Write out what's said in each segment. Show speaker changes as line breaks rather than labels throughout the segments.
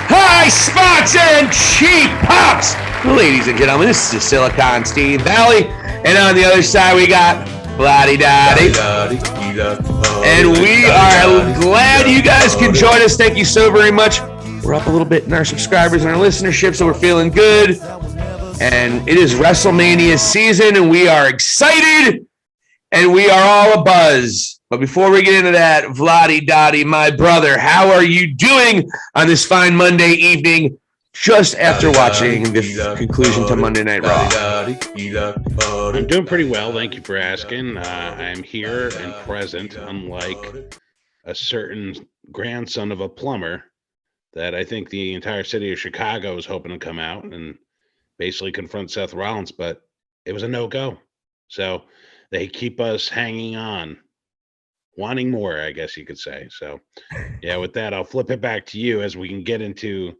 High spots and cheap pops. Ladies and gentlemen, this is Silicon Steve Valli. And on the other side, we got Vladdy Daddy. And we are glad you guys can join us. Thank you so very much. We're up a little bit in our subscribers and our listenership, so we're feeling good. And it is WrestleMania season, and we are excited, and we are all abuzz. But before we get into that, Vladdy Daddy, my brother, how are you doing on this fine Monday evening, just after watching the conclusion to Monday Night Raw?
I'm doing pretty well, thank you for asking. I'm here and present, unlike a certain grandson of a plumber that I think the entire city of Chicago was hoping to come out and basically confront Seth Rollins, but it was a no-go. So they keep us hanging on, wanting more, I guess you could say. So, yeah, with that, I'll flip it back to you as we can get into,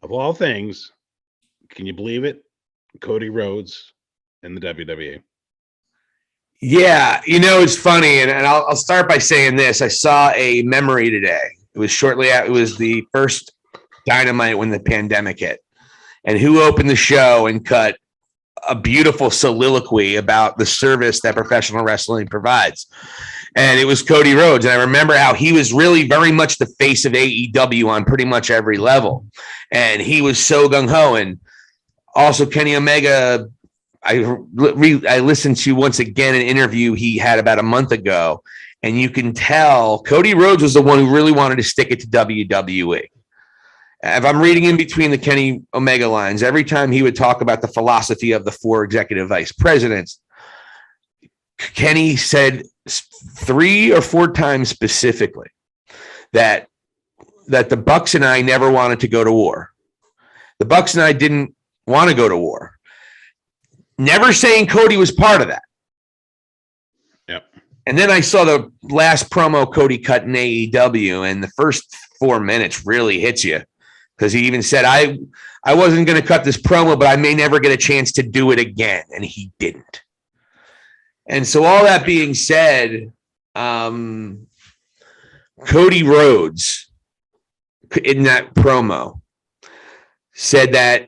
of all things, can you believe it? Cody Rhodes and the WWE.
Yeah, you know, it's funny, and I'll start by saying this. I saw a memory today. It was shortly after, it was the first Dynamite when the pandemic hit. And who opened the show and cut a beautiful soliloquy about the service that professional wrestling provides? And it was Cody Rhodes. And I remember how he was really very much the face of AEW on pretty much every level. And he was so gung-ho. And also Kenny Omega, I listened to once again an interview he had about a month ago. And you can tell Cody Rhodes was the one who really wanted to stick it to WWE. If I'm reading in between the Kenny Omega lines, every time he would talk about the philosophy of the 4 executive vice presidents, Kenny said 3 or 4 times specifically that the Bucks and I never wanted to go to war. The Bucks and I didn't want to go to war. Never saying Cody was part of that.
Yep.
And then I saw the last promo Cody cut in AEW, and the first 4 minutes really hits you. Because he even said, I wasn't going to cut this promo, but I may never get a chance to do it again. And he didn't. And so all that being said, Cody Rhodes in that promo said that,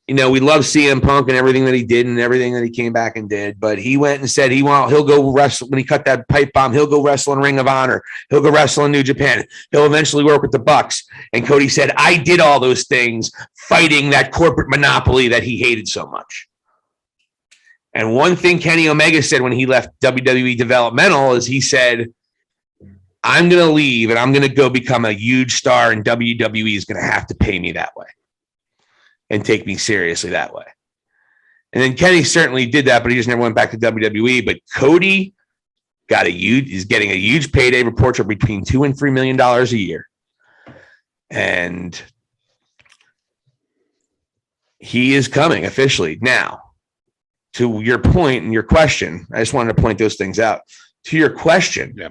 you know, we love CM Punk and everything that he did and everything that he came back and did. But he went and said he'll go wrestle. When he cut that pipe bomb, he'll go wrestle in Ring of Honor. He'll go wrestle in New Japan. He'll eventually work with the Bucks. And Cody said, I did all those things fighting that corporate monopoly that he hated so much. And one thing Kenny Omega said when he left WWE Developmental is he said, I'm going to leave and I'm going to go become a huge star, and WWE is going to have to pay me that way and take me seriously that way. And then Kenny certainly did that, but he just never went back to WWE. But Cody is getting a huge payday, reports are between $2 and $3 million a year. And he is coming officially. Now, to your point and your question, I just wanted to point those things out. To your question,
yeah.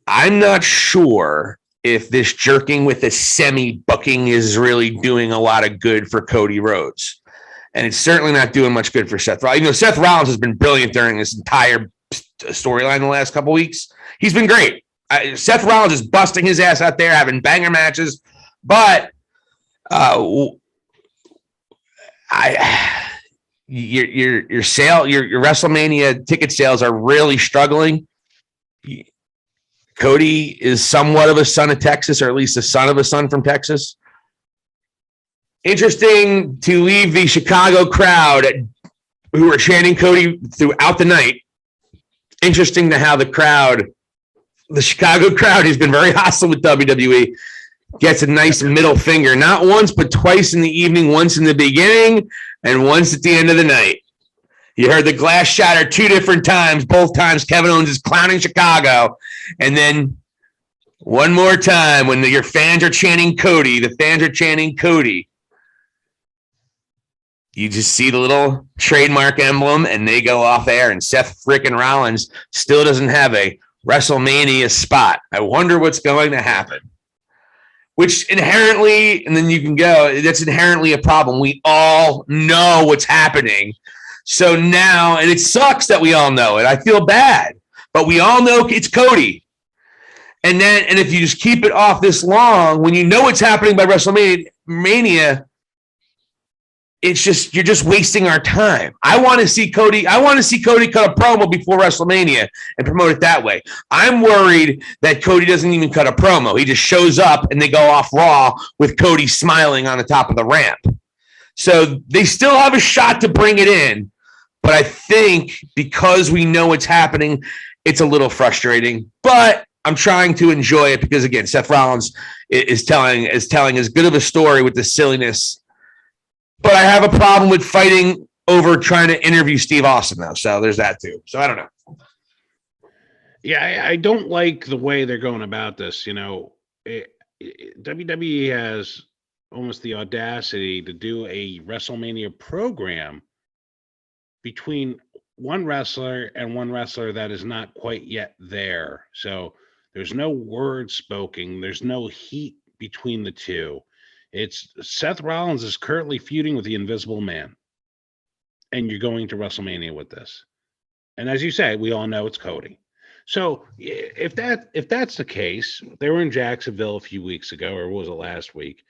I'm not sure if this jerking with the semi-booking is really doing a lot of good for Cody Rhodes. And it's certainly not doing much good for Seth Rollins. You know, Seth Rollins has been brilliant during this entire storyline the last couple weeks. He's been great. Seth Rollins is busting his ass out there, having banger matches. But your WrestleMania ticket sales are really struggling. Cody is somewhat of a son of Texas, or at least a son of a son from Texas. Interesting to leave the Chicago crowd who were chanting Cody throughout the night. Interesting to how the Chicago crowd, who's been very hostile with WWE, gets a nice middle finger, not once, but twice in the evening, once in the beginning and once at the end of the night. You heard the glass shatter 2 different times. Both times Kevin Owens is clowning Chicago. And then one more time when your fans are chanting Cody, you just see the little trademark emblem and they go off air, and Seth Freakin Rollins still doesn't have a WrestleMania spot. I wonder what's going to happen. Which inherently, and then you can go, that's inherently a problem. We all know what's happening. So now, and it sucks that we all know it. I feel bad. but we all know it's Cody. And if you just keep it off this long, when you know what's happening by WrestleMania, it's just you're just wasting our time. I want to see Cody cut a promo before WrestleMania and promote it that way. I'm worried that Cody doesn't even cut a promo. He just shows up and they go off Raw with Cody smiling on the top of the ramp. So they still have a shot to bring it in, but I think because we know what's happening, it's a little frustrating. But I'm trying to enjoy it because, again, Seth Rollins is telling as good of a story with the silliness. But I have a problem with fighting over trying to interview Steve Austin, though. So there's that, too. So I don't know.
Yeah, I don't like the way they're going about this. WWE has almost the audacity to do a WrestleMania program between one wrestler and one wrestler that is not quite yet there. So there's no word spoken. There's no heat between the two. It's Seth Rollins is currently feuding with the Invisible Man. And you're going to WrestleMania with this. And as you say, we all know it's Cody. So if that's the case, they were in Jacksonville a few weeks ago, or was it last week?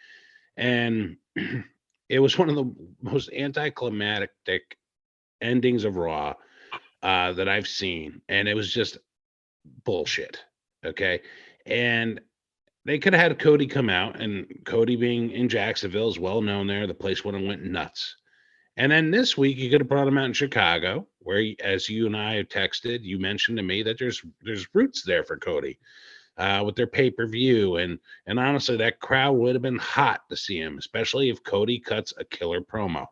And it was one of the most anticlimactic endings of Raw that I've seen. And it was just bullshit. Okay. And they could have had Cody come out, and Cody being in Jacksonville is well known there. The place would have went nuts. And then this week, you could have brought him out in Chicago, where, as you and I have texted, you mentioned to me that there's roots there for Cody with their pay-per-view. And honestly, that crowd would have been hot to see him, especially if Cody cuts a killer promo.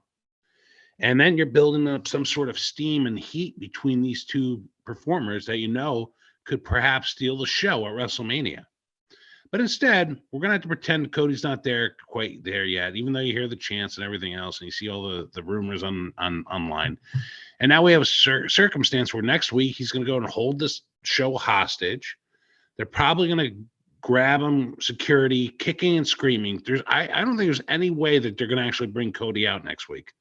And then you're building up some sort of steam and heat between these two performers that could perhaps steal the show at WrestleMania. But instead, we're going to have to pretend Cody's not quite there yet, even though you hear the chants and everything else, and you see all the rumors online. And now we have a circumstance where next week he's going to go and hold this show hostage. They're probably going to grab him, security, kicking and screaming. I don't think there's any way that they're going to actually bring Cody out next week.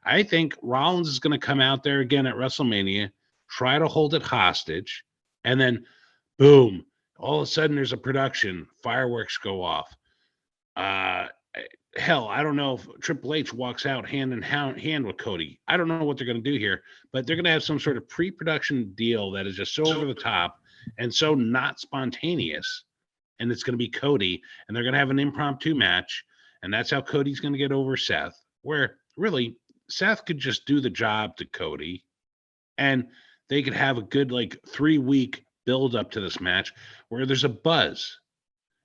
I think Rollins is going to come out there again at WrestleMania, try to hold it hostage, and then boom. All of a sudden, there's a production. Fireworks go off. Hell, I don't know if Triple H walks out hand in hand with Cody. I don't know what they're going to do here, but they're going to have some sort of pre-production deal that is just so over the top and so not spontaneous. And it's going to be Cody, and they're going to have an impromptu match, and that's how Cody's going to get over Seth, where really Seth could just do the job to Cody, and they could have a good 3-week build up to this match where there's a buzz.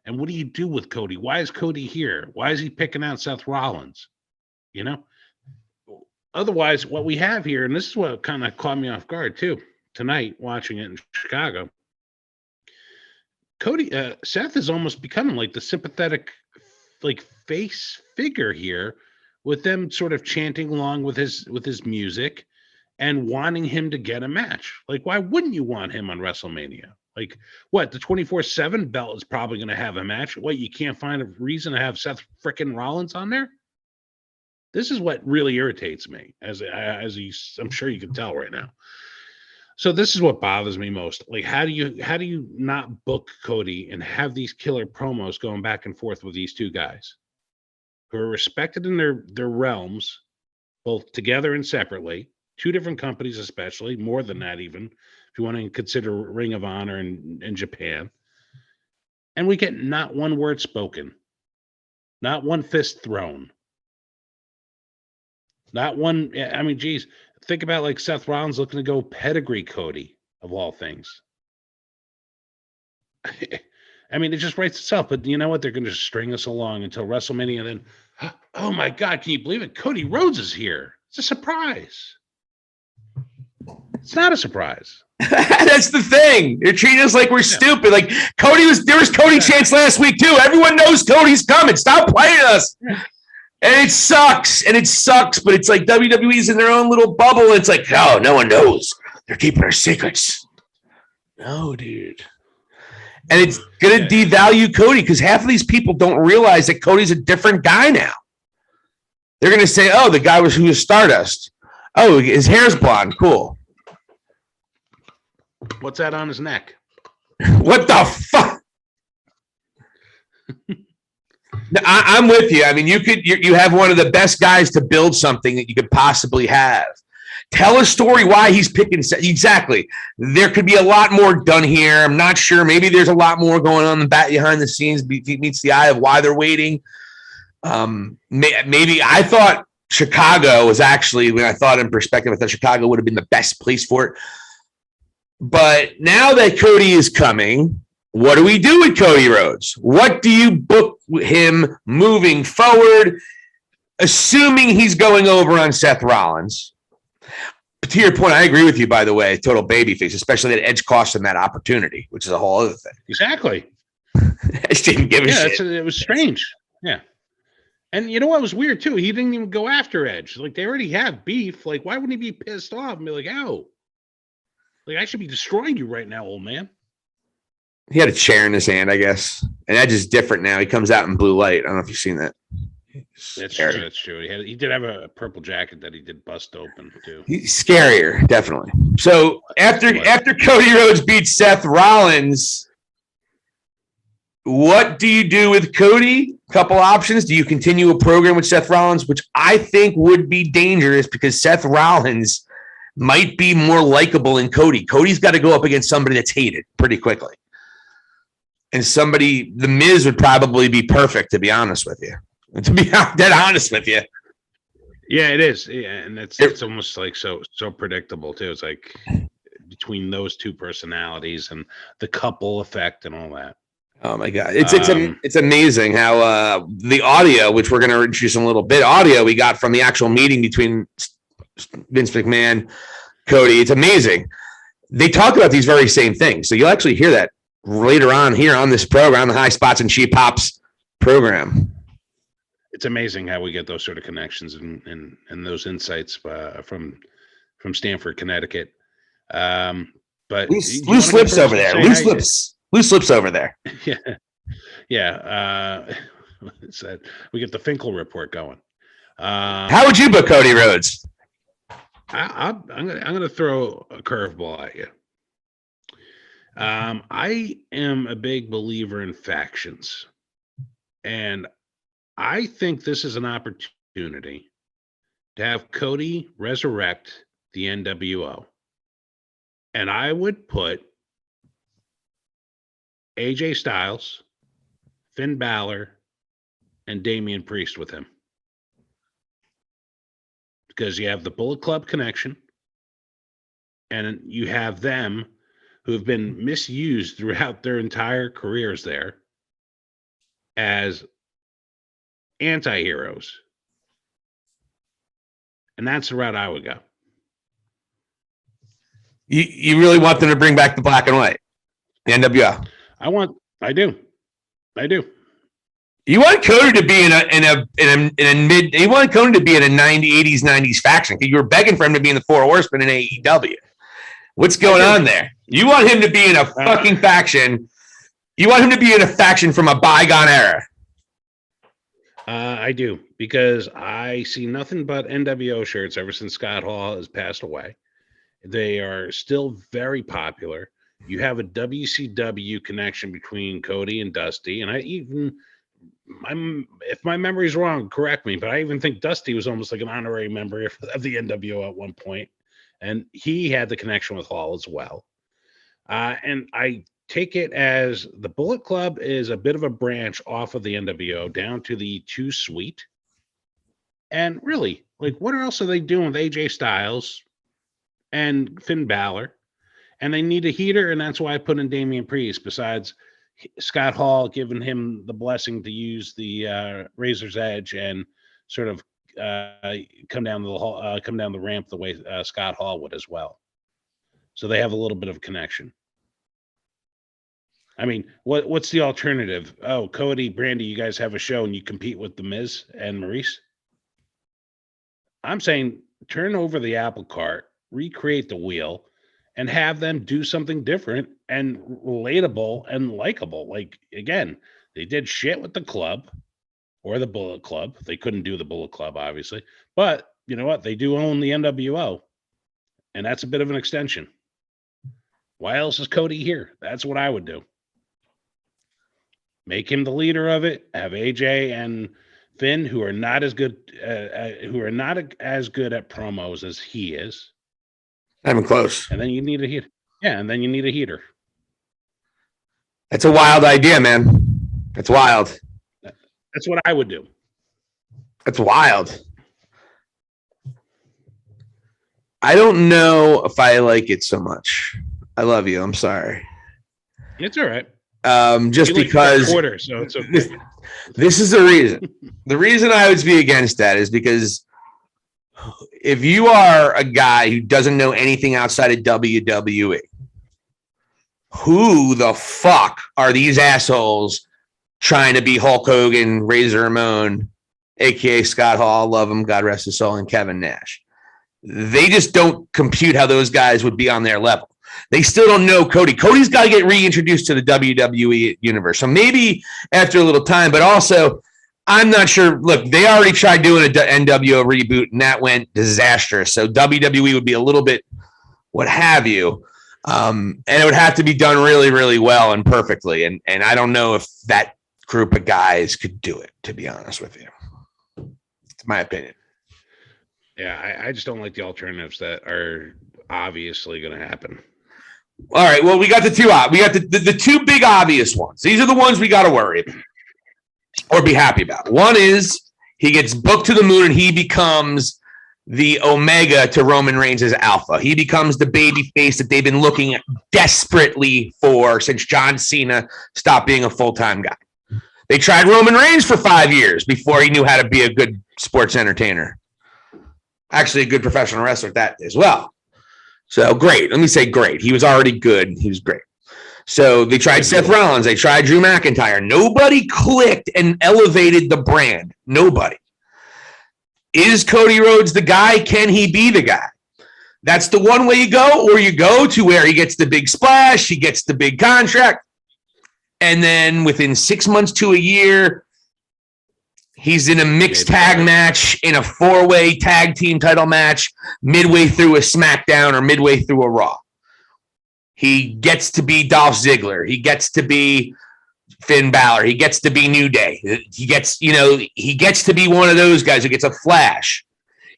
And what do you do with Cody? Why is Cody here? Why is he picking out Seth Rollins? Otherwise, what we have here, and this is what kind of caught me off guard too tonight watching it in Chicago. Seth is almost becoming like the sympathetic face figure here, with them sort of chanting along with his music and wanting him to get a match. Why wouldn't you want him on WrestleMania? What, the 24/7 belt is probably going to have a match. What, you can't find a reason to have Seth Freakin Rollins on there? This is what really irritates me, as I'm sure you can tell right now. So this is what bothers me most. How do you not book Cody and have these killer promos going back and forth with these two guys who are respected in their realms, both together and separately? Two different companies, especially, more than that, even if you want to consider Ring of Honor in Japan. And we get not one word spoken, not one fist thrown, not one. I mean, geez, think about Seth Rollins looking to go pedigree Cody, of all things. I mean, it just writes itself. But you know what? They're going to string us along until WrestleMania. And then, oh my God, can you believe it? Cody Rhodes is here. It's a surprise. It's not a surprise.
That's the thing. They're treating us like we're stupid. There was Cody chants last week too. Everyone knows Cody's coming. Stop playing us. And it sucks. But it's like WWE's in their own little bubble. It's like, no one knows. They're keeping our secrets. No, dude. And it's going to devalue Cody because half of these people don't realize that Cody's a different guy now. They're going to say, oh, the guy who was Stardust. Oh, his hair's blonde. Cool.
What's that on his neck?
What the fuck? No, I'm with you. I mean, you have one of the best guys to build something that you could possibly have. Tell a story why he's picking. Exactly. There could be a lot more done here. I'm not sure. Maybe there's a lot more going on behind the scenes. Meets the eye of why they're waiting. Maybe I thought Chicago was actually, when I thought in perspective, I thought Chicago would have been the best place for it. But now that Cody is coming, what do we do with Cody Rhodes? What do you book him moving forward, assuming he's going over on Seth Rollins? But to your point, I agree with you, by the way, total babyface, especially that Edge cost him that opportunity, which is a whole other thing.
Exactly.
Edge didn't give a shit.
It was strange. Yeah. And you know what was weird, too? He didn't even go after Edge. Like, they already have beef. Like, why wouldn't he be pissed off and be like, oh, like, I should be destroying you right now, old man?
He had a chair in his hand, I guess. And Edge is different now. He comes out in blue light. I don't know if you've seen that.
That's true. That's true. He did have a purple jacket that he did bust open too.
He's scarier, definitely. So after Cody Rhodes beats Seth Rollins, what do you do with Cody? Couple options. Do you continue a program with Seth Rollins, which I think would be dangerous because Seth Rollins might be more likable than Cody. Cody's got to go up against somebody that's hated pretty quickly. And the Miz would probably be perfect, to be honest with you. To be dead honest with you.
Yeah, it is. Yeah, and it's almost like so predictable too. It's like between those two personalities and the couple effect and all that.
Oh my God. It's amazing how the audio, which we're going to introduce in a little bit, audio we got from the actual meeting between Vince McMahon, Cody. It's amazing. They talk about these very same things. So you'll actually hear that later on here on this program, the High Spots and Cheap Pops program.
It's amazing how we get those sort of connections and those insights from Stamford, Connecticut. But
loose lips over there. Loose lips over there.
Yeah. It's that we get the Finkel report going.
How would you book Cody Rhodes?
I'm gonna throw a curveball at you. I am a big believer in factions, and I think this is an opportunity to have Cody resurrect the NWO. And I would put AJ Styles, Finn Balor, and Damian Priest with him. Because you have the Bullet Club connection, and you have them who have been misused throughout their entire careers there as anti-heroes. And that's the route I would go.
You really want them to bring back the black and white, the NWO?
I do.
You want Cody to be in a mid. You want Cody to be in a 80s, 90s faction. You were begging for him to be in the Four Horsemen in AEW. What's going on there? You want him to be in a fucking faction. You want him to be in a faction from a bygone era.
I do, because I see nothing but NWO shirts ever since Scott Hall has passed away. They are still very popular. You have a WCW connection between Cody and Dusty, and if my memory's wrong, correct me, but I even think Dusty was almost like an honorary member of the NWO at one point, and he had the connection with Hall as well. And I take it as the Bullet Club is a bit of a branch off of the NWO down to the Too Sweet. And really, like, what else are they doing with AJ Styles and Finn Balor? And they need a heater, and that's why I put in Damian Priest, besides Scott Hall giving him the blessing to use the Razor's Edge and sort of come down the ramp the way Scott Hall would as well. So they have a little bit of a connection. I mean, what's the alternative? Oh, Cody, Brandy, you guys have a show and you compete with The Miz and Maurice? I'm saying turn over the apple cart, recreate the wheel, and have them do something different and relatable and likable. Like, again, they did shit with the club or the Bullet Club. They couldn't do the Bullet Club, obviously. But you know what? They do own the NWO, and that's a bit of an extension. Why else is Cody here? That's what I would do. Make him the leader of it. Have AJ and Finn, who are not as good, as good at promos as he is.
Not even close.
And then you need a heater. Yeah, and then you need a heater.
That's a wild idea, man. That's wild.
That's what I would do.
That's wild. I don't know if I like it so much. I love you. I'm sorry.
It's all right.
Just because
quarter, so it's okay.
This is the reason. The reason I would be against that is because if you are a guy who doesn't know anything outside of WWE, who the fuck are these assholes trying to be Hulk Hogan, Razor Ramon, aka Scott Hall, love him, God rest his soul, and Kevin Nash? They just don't compute how those guys would be on their level. They still don't know Cody. Cody's got to get reintroduced to the WWE universe. So maybe after a little time, but also I'm not sure. Look, they already tried doing a NWO reboot and that went disastrous. So WWE would be a little bit what have you. And it would have to be done really, really well and perfectly. And I don't know if that group of guys could do it, to be honest with you. It's my opinion.
Yeah, I just don't like the alternatives that are obviously going to happen.
All right. Well, we got the two. We got the two big obvious ones. These are the ones we got to worry about or be happy about. One is he gets booked to the moon and he becomes the Omega to Roman Reigns' Alpha. He becomes the baby face that they've been looking desperately for since John Cena stopped being a full-time guy. They tried Roman Reigns for 5 years before he knew how to be a good sports entertainer. Actually, a good professional wrestler at that as well. So great. Let me say great. He was already good. He was great. So they tried Seth Rollins. They tried Drew McIntyre. Nobody clicked and elevated the brand. Nobody. Is Cody Rhodes the guy? Can he be the guy? That's the one way you go, or you go to where he gets the big splash, he gets the big contract, and then within 6 months to a year, he's in a mixed tag match, in a 4-way tag team title match, midway through a SmackDown or midway through a Raw. He gets to be Dolph Ziggler. He gets to be Finn Balor. He gets to be New Day. He gets to be one of those guys who gets a flash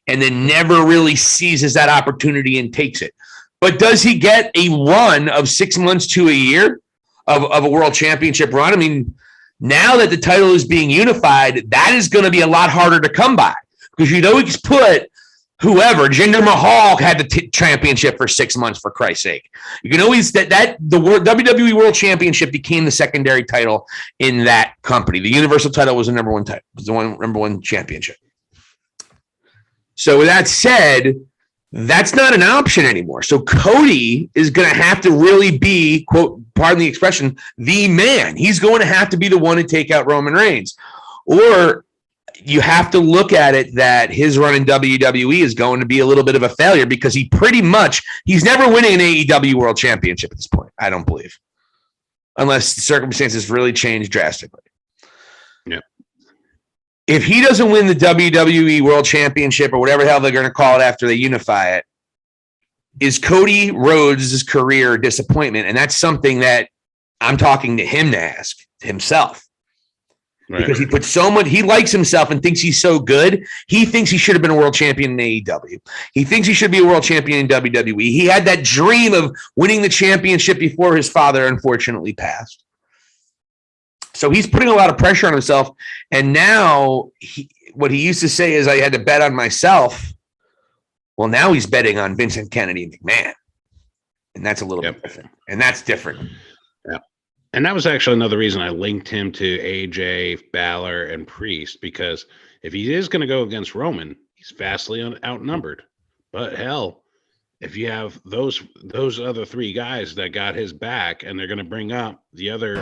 and then never really seizes that opportunity and takes it. But does he get a run of 6 months to a year of a world championship run? I mean, now that the title is being unified, that is going to be a lot harder to come by because you'd always put whoever. Jinder Mahal had the championship for 6 months, for Christ's sake. You can always the WWE World Championship became the secondary title in that company. The Universal title was the number one title, was the number one championship. So with that said, that's not an option anymore. So Cody is going to have to really be, quote, pardon the expression, the man. He's going to have to be the one to take out Roman Reigns. Or you have to look at it that his run in WWE is going to be a little bit of a failure because he's never winning an AEW World Championship at this point, I don't believe, unless the circumstances really change drastically.
Yeah.
If he doesn't win the WWE World Championship or whatever the hell they're going to call it after they unify it, is Cody Rhodes' career a disappointment? And that's something that I'm talking to him to ask himself. Right. Because he put so much, he likes himself and thinks he's so good. He thinks he should have been a world champion in AEW. He thinks he should be a world champion in WWE. He had that dream of winning the championship before his father unfortunately passed. So he's putting a lot of pressure on himself. And now what he used to say is, I had to bet on myself. Well, now he's betting on Vincent Kennedy and McMahon. And that's a little bit different. And that's different.
Yeah. And that was actually another reason I linked him to AJ, Balor, and Priest, because if he is going to go against Roman, he's vastly outnumbered. But hell, if you have those other three guys that got his back, and they're going to bring up the other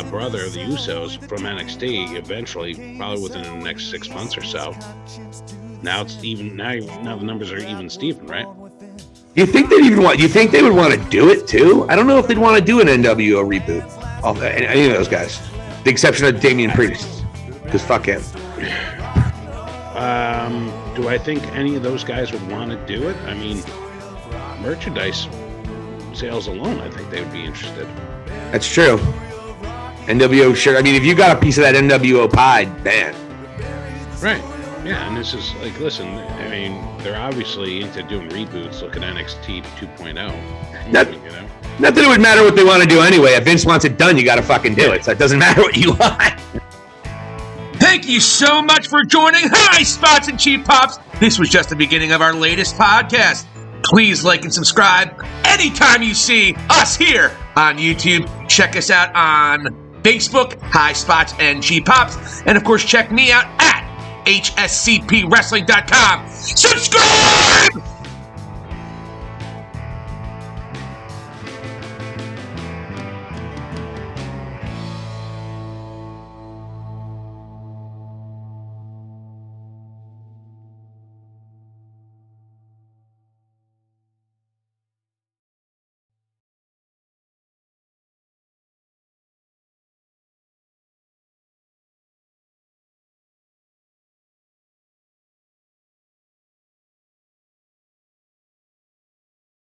brother of the Usos from NXT eventually, probably within the next 6 months or so. Now it's even. Now the numbers are even Steven, right?
You think they'd even want? You think they would want to do it too? I don't know if they'd want to do an NWO reboot. Any of those guys, the exception of Damian Priest, because fuck him.
Do I think any of those guys would want to do it? I mean, merchandise sales alone, I think they would be interested.
That's true. NWO shirt. I mean, if you got a piece of that NWO pie, man.
Right. Yeah, and this is like, listen, I mean, they're obviously into doing reboots. Look at NXT 2.0.
Not that it would matter what they want to do anyway. If Vince wants it done, you got to fucking do it. So it doesn't matter what you want. Thank you so much for joining High Spots and Cheap Pops. This was just the beginning of our latest podcast. Please like and subscribe anytime you see us here on YouTube. Check us out on Facebook, High Spots and Cheap Pops. And of course, check me out at hscpwrestling.com. Subscribe!